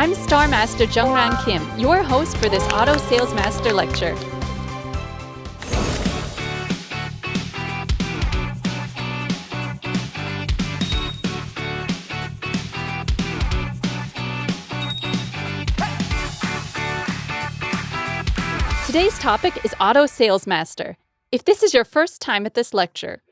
I'm Star Master Jeong Kim, your host for this Auto Sales Master lecture. Today's topic is Auto Sales Master. If this is your first time at this lecture,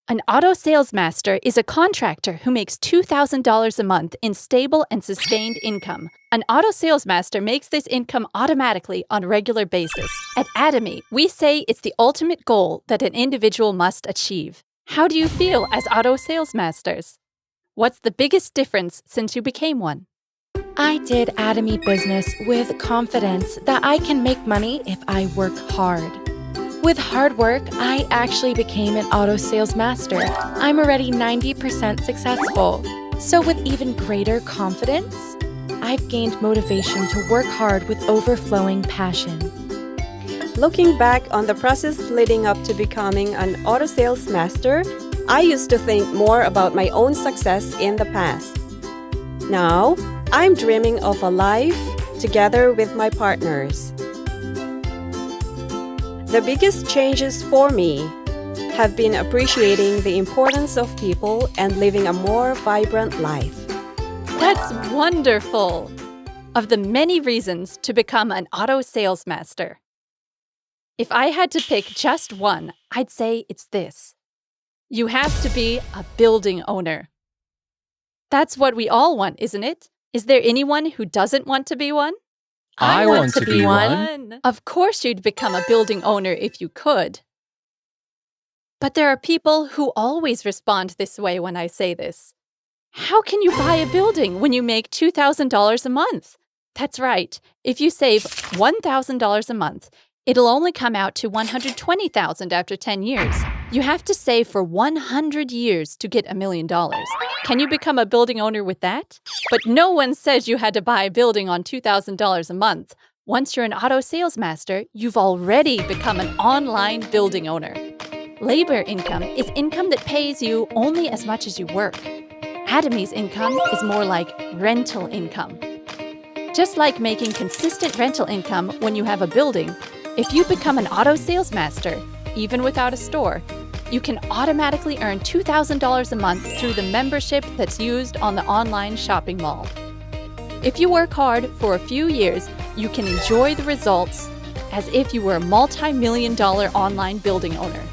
an Auto Sales Master is a contractor who makes $2,000 a month in stable and sustained income. An Auto Sales Master makes this income automatically on a regular basis. At Atomy, we say it's the ultimate goal that an individual must achieve. How do you feel as Auto Sales Masters? What's the biggest difference since you became one? I did Atomy business with confidence that I can make money if I work hard. With hard work, I actually became an auto sales master. I'm already 90% successful. So with even greater confidence, I've gained motivation to work hard with overflowing passion. Looking back on the process leading up to becoming an auto sales master, I used to think more about my own success in the past. Now, I'm dreaming of a life together with my partners. The biggest changes for me have been appreciating the importance of people and living a more vibrant life. That's wonderful! Of the many reasons to become an auto sales master, if I had to pick just one, I'd say it's this. You have to be a building owner. That's what we all want, isn't it? Is there anyone who doesn't want to be one? I want to be one. Of course you'd become a building owner if you could. But there are people who always respond this way when I say this. How can you buy a building when you make $2,000 a month? That's right. If you save $1,000 a month, it'll only come out to $120,000 after 10 years. You have to save for 100 years to get $1 million. Can you become a building owner with that? But no one says you had to buy a building on $2,000 a month. Once you're an auto sales master, you've already become an online building owner. Labor income is income that pays you only as much as you work. Atomy's income is more like rental income. Just like making consistent rental income when you have a building, if you become an auto sales master, even without a store, you can automatically earn $2,000 a month through the membership that's used on the online shopping mall. If you work hard for a few years, you can enjoy the results as if you were a multi-million-dollar online building owner.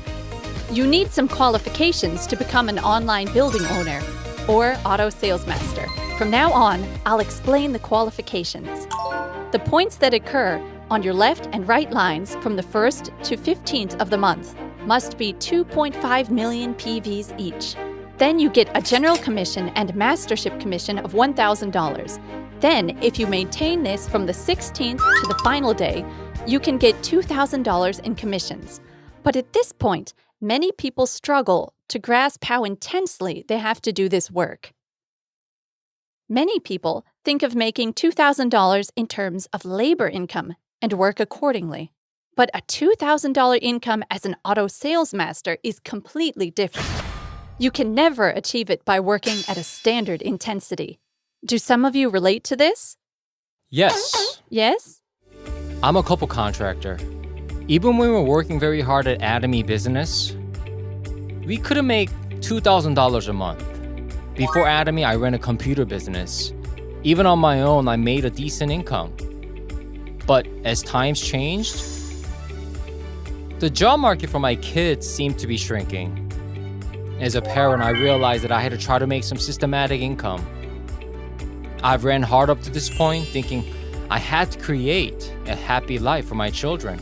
You need some qualifications to become an online building owner or auto sales master. From now on, I'll explain the qualifications. The points that occur on your left and right lines from the 1st to 15th of the month must be 2.5 million PVs each. Then you get a general commission and mastership commission of $1,000. Then, if you maintain this from the 16th to the final day, you can get $2,000 in commissions. But at this point, many people struggle to grasp how intensely they have to do this work. Many people think of making $2,000 in terms of labor income and work accordingly. But a $2,000 income as an auto sales master is completely different. You can never achieve it by working at a standard intensity. Do some of you relate to this? Yes. Yes? I'm a couple contractor. Even when we were working very hard at Atomy business, we couldn't make $2,000 a month. Before Atomy, I ran a computer business. Even on my own, I made a decent income. But as times changed, the job market for my kids seemed to be shrinking. As a parent, I realized that I had to try to make some systematic income. I've ran hard up to this point, thinking I had to create a happy life for my children.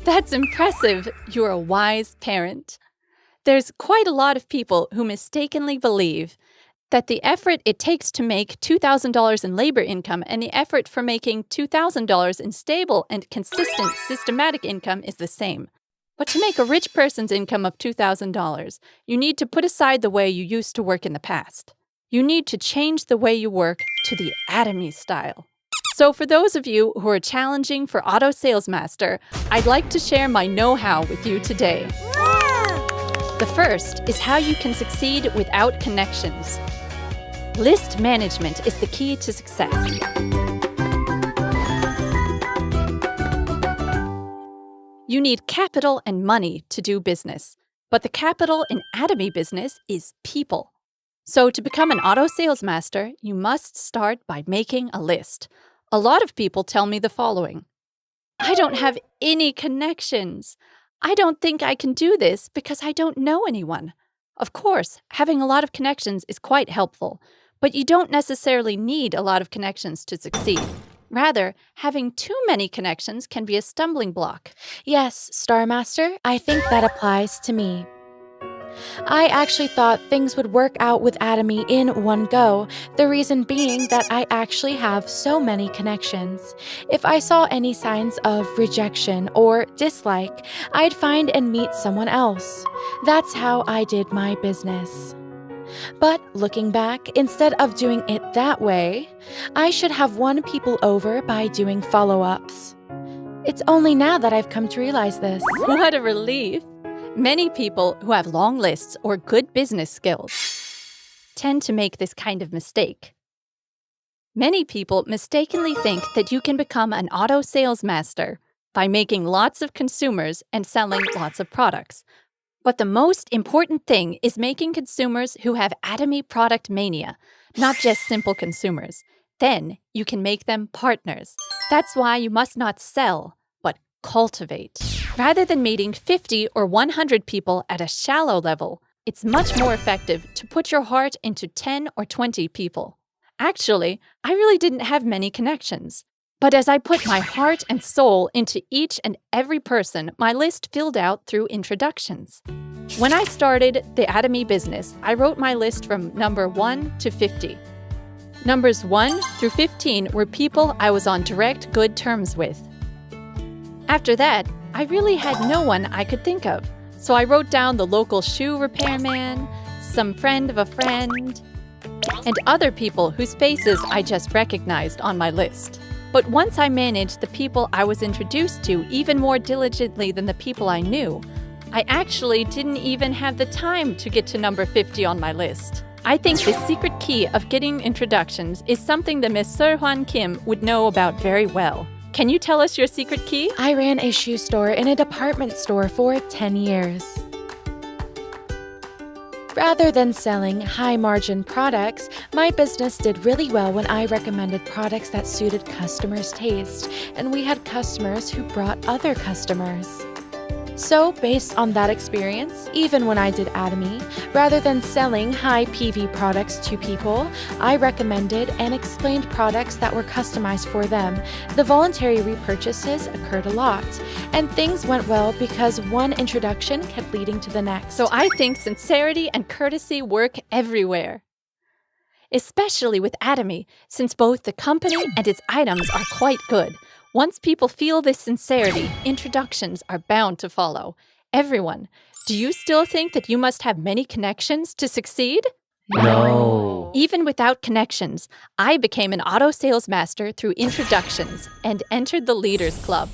That's impressive. You're a wise parent. There's quite a lot of people who mistakenly believe that the effort it takes to make $2,000 in labor income and the effort for making $2,000 in stable and consistent systematic income is the same. But to make a rich person's income of $2,000, you need to put aside the way you used to work in the past. You need to change the way you work to the Atomy style. So for those of you who are challenging for Auto Sales Master, I'd like to share my know-how with you today. The first is how you can succeed without connections. List management is the key to success. You need capital and money to do business, but the capital in Atomy business is people. So to become an auto sales master, you must start by making a list. A lot of people tell me the following: I don't have any connections. I don't think I can do this because I don't know anyone. Of course, having a lot of connections is quite helpful, but you don't necessarily need a lot of connections to succeed. Rather, having too many connections can be a stumbling block. Yes, Star Master, I think that applies to me. I actually thought things would work out with Atomy in one go, the reason being that I actually have so many connections. If I saw any signs of rejection or dislike, I'd find and meet someone else. That's how I did my business. But looking back, instead of doing it that way, I should have won people over by doing follow-ups. It's only now that I've come to realize this. What a relief! Many people who have long lists or good business skills tend to make this kind of mistake. Many people mistakenly think that you can become an auto sales master by making lots of consumers and selling lots of products. But the most important thing is making consumers who have Atomy product mania, not just simple consumers. Then you can make them partners. That's why you must not sell, but cultivate. Rather than meeting 50 or 100 people at a shallow level, it's much more effective to put your heart into 10 or 20 people. Actually, I really didn't have many connections. But as I put my heart and soul into each and every person, my list filled out through introductions. When I started the Atomy business, I wrote my list from number 1 to 50. Numbers 1 through 15 were people I was on direct good terms with. After that, I really had no one I could think of, so I wrote down the local shoe repairman, some friend of a friend, and other people whose faces I just recognized on my list. But once I managed the people I was introduced to even more diligently than the people I knew, I actually didn't even have the time to get to number 50 on my list. I think the secret key of getting introductions is something that Ms. Sir Hwan Kim would know about very well. Can you tell us your secret key? I ran a shoe store in a department store for 10 years. Rather than selling high-margin products, my business did really well when I recommended products that suited customers' taste, and we had customers who brought other customers. So, based on that experience, even when I did Atomy, rather than selling high PV products to people, I recommended and explained products that were customized for them. The voluntary repurchases occurred a lot, and things went well because one introduction kept leading to the next. So I think sincerity and courtesy work everywhere. Especially with Atomy, since both the company and its items are quite good. Once people feel this sincerity, introductions are bound to follow. Everyone, do you still think that you must have many connections to succeed? No. Even without connections, I became an auto sales master through introductions and entered the Leaders Club.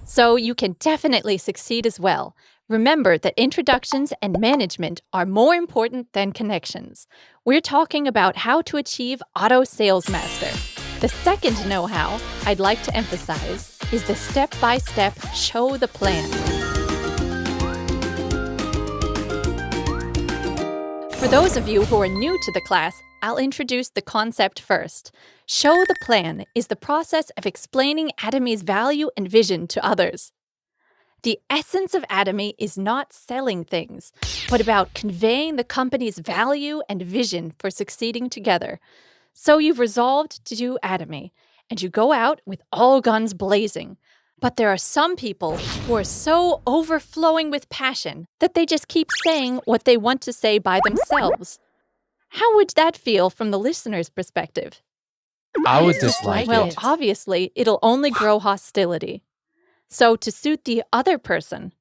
So you can definitely succeed as well. Remember that introductions and management are more important than connections. We're talking about how to achieve auto sales master. The second know-how I'd like to emphasize is the step-by-step show the plan. For those of you who are new to the class, I'll introduce the concept first. Show the plan is the process of explaining Atomy's value and vision to others. The essence of Atomy is not selling things, but about conveying the company's value and vision for succeeding together. So you've resolved to do Atomy, and you go out with all guns blazing. But there are some people who are so overflowing with passion that they just keep saying what they want to say by themselves. How would that feel from the listener's perspective? I would dislike Well, it. obviously, it'll only grow hostility. So to suit the other person,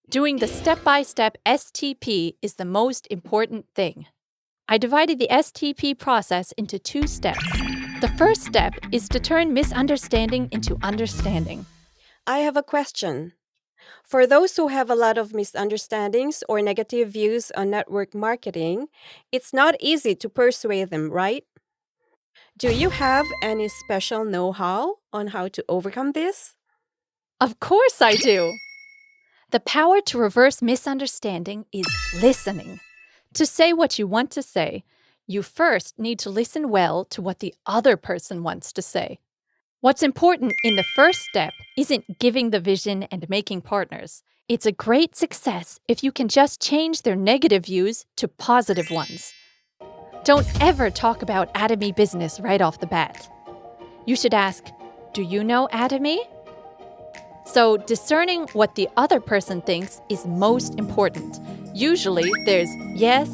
doing the step-by-step STP is the most important thing. I divided the STP process into 2 steps. The first step is to turn misunderstanding into understanding. I have a question. For those who have a lot of misunderstandings or negative views on network marketing, it's not easy to persuade them, right? Do you have any special know-how on how to overcome this? Of course I do! The power to reverse misunderstanding is listening. To say what you want to say, you first need to listen well to what the other person wants to say. What's important in the first step isn't giving the vision and making partners. It's a great success if you can just change their negative views to positive ones. Don't ever talk about Atomy business right off the bat. You should ask, "Do you know Atomy?" So discerning what the other person thinks is most important. Usually there's yes,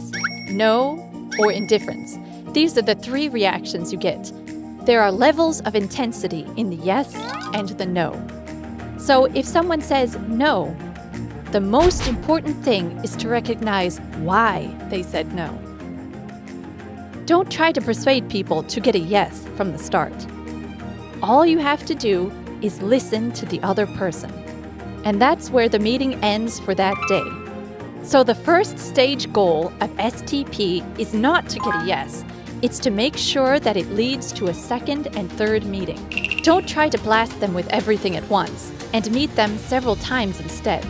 no, or indifference. These are the three reactions you get. There are levels of intensity in the yes and the no. So if someone says no, the most important thing is to recognize why they said no. Don't try to persuade people to get a yes from the start. All you have to do is listen to the other person. And that's where the meeting ends for that day. So the first stage goal of STP is not to get a yes. It's to make sure that it leads to a second and third meeting. Don't try to blast them with everything at once, and meet them several times instead.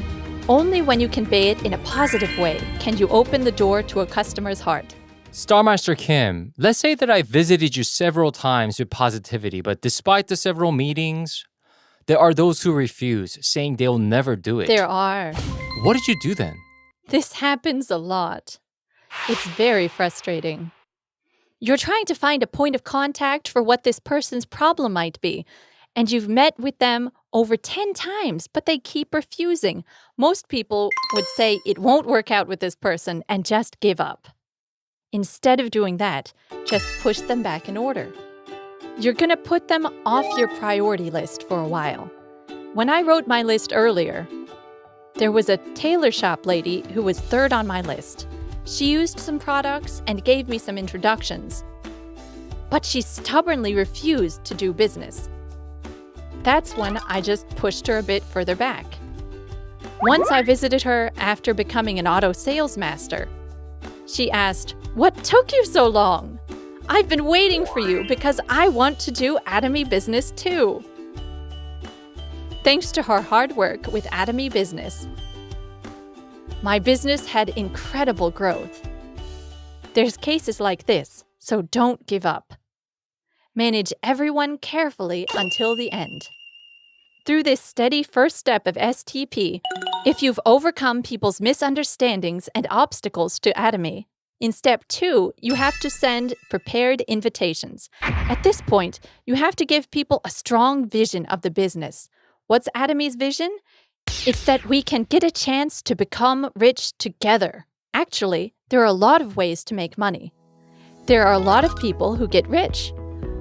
Only when you convey it in a positive way can you open the door to a customer's heart. Starmaster Kim, let's say that I visited you several times with positivity, but despite the several meetings, there are those who refuse, saying they'll never do it. There are. What did you do then? This happens a lot. It's very frustrating. You're trying to find a point of contact for what this person's problem might be, and you've met with them over 10 times, but they keep refusing. Most people would say it won't work out with this person and just give up. Instead of doing that, just push them back in order. You're going to put them off your priority list for a while. When I wrote my list earlier, there was a tailor shop lady who was third on my list. She used some products and gave me some introductions, but she stubbornly refused to do business. That's when I just pushed her a bit further back. Once I visited her after becoming an auto sales master. She asked, "What took you so long? I've been waiting for you because I want to do Atomy business too." Thanks to her hard work with Atomy business, my business had incredible growth. There's cases like this, so don't give up. Manage everyone carefully until the end. Through this steady first step of STP, if you've overcome people's misunderstandings and obstacles to Atomy, in step 2, you have to send prepared invitations. At this point, you have to give people a strong vision of the business. What's Atomy's vision? It's that we can get a chance to become rich together. Actually, there are a lot of ways to make money. There are a lot of people who get rich.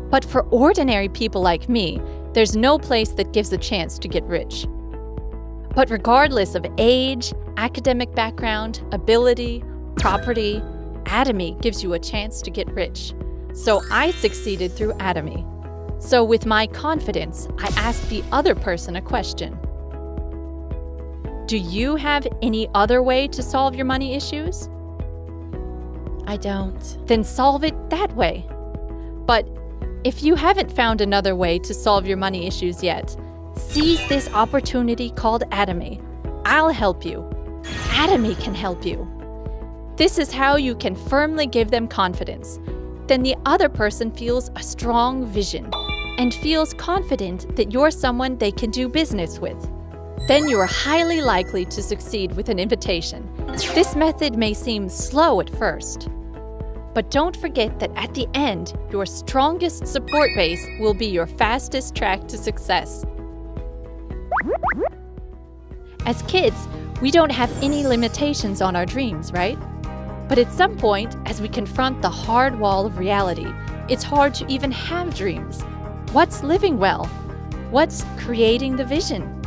But for ordinary people like me, there's no place that gives a chance to get rich. But regardless of age, academic background, ability, property, Atomy gives you a chance to get rich. So I succeeded through Atomy. So with my confidence, I asked the other person a question. Do you have any other way to solve your money issues? I don't. Then solve it that way. But if you haven't found another way to solve your money issues yet, seize this opportunity called Atomy. I'll help you. Atomy can help you. This is how you can firmly give them confidence. Then the other person feels a strong vision and feels confident that you're someone they can do business with. Then you are highly likely to succeed with an invitation. This method may seem slow at first, but don't forget that at the end, your strongest support base will be your fastest track to success. As kids, we don't have any limitations on our dreams, right? But at some point, as we confront the hard wall of reality, it's hard to even have dreams. What's living well? What's creating the vision?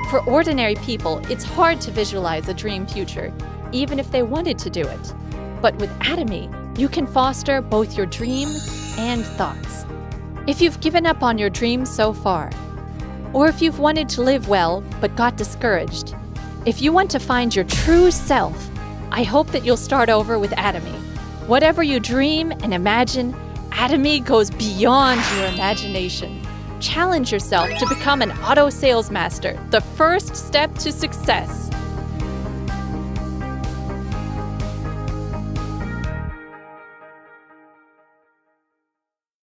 For ordinary people, it's hard to visualize a dream future, even if they wanted to do it. But with Atomy, you can foster both your dreams and thoughts. If you've given up on your dreams so far, or if you've wanted to live well but got discouraged, if you want to find your true self, I hope that you'll start over with Atomy. Whatever you dream and imagine, Atomy goes beyond your imagination. Challenge yourself to become an auto sales master, the first step to success.